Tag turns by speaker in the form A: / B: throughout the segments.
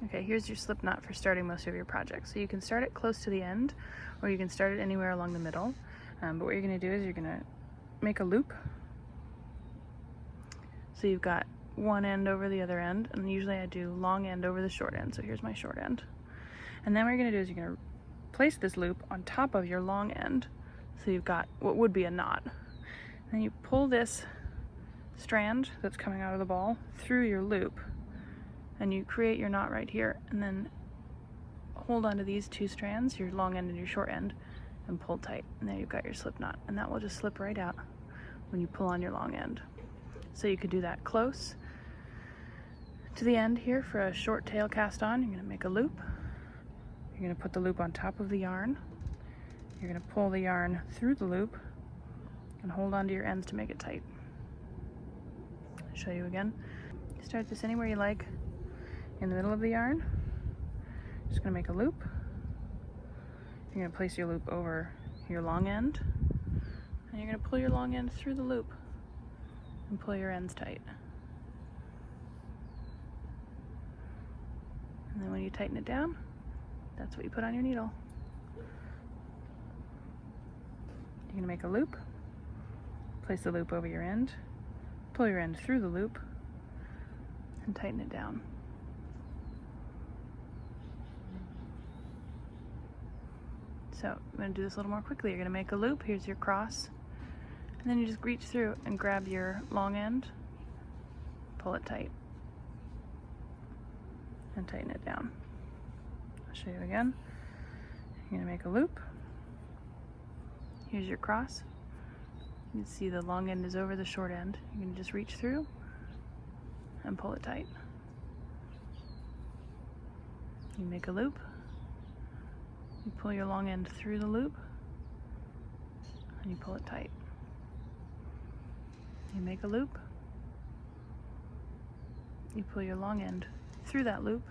A: Okay, here's your slip knot for starting most of your projects. So you can start it close to the end, or you can start it anywhere along the middle. But what you're going to do is you're going to make a loop. So you've got one end over the other end, and usually I do long end over the short end. So here's my short end. And then what you're going to do is you're going to place this loop on top of your long end. So you've got what would be a knot. Then you pull this strand that's coming out of the ball through your loop, and you create your knot right here, and then hold onto these two strands, your long end and your short end, and pull tight. And there you've got your slip knot, and that will just slip right out when you pull on your long end. So you could do that close to the end here for a short tail cast on. You're going to make a loop. You're going to put the loop on top of the yarn. You're going to pull the yarn through the loop and hold onto your ends to make it tight. I'll show you again. Start this anywhere you like in the middle of the yarn. Just going to make a loop. You're going to place your loop over your long end, and you're going to pull your long end through the loop and pull your ends tight. And then when you tighten it down, that's what you put on your needle. You're going to make a loop, place the loop over your end, pull your end through the loop, and tighten it down. So I'm going to do this a little more quickly. You're going to make a loop. Here's your cross. And then you just reach through and grab your long end, pull it tight, and tighten it down. I'll show you again. You're going to make a loop. Here's your cross. You can see the long end is over the short end. You can just reach through and pull it tight. You make a loop. You pull your long end through the loop and you pull it tight. You make a loop. You pull your long end through that loop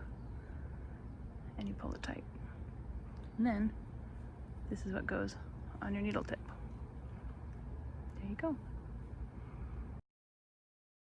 A: and you pull it tight. And then this is what goes on your needle tip. There you go.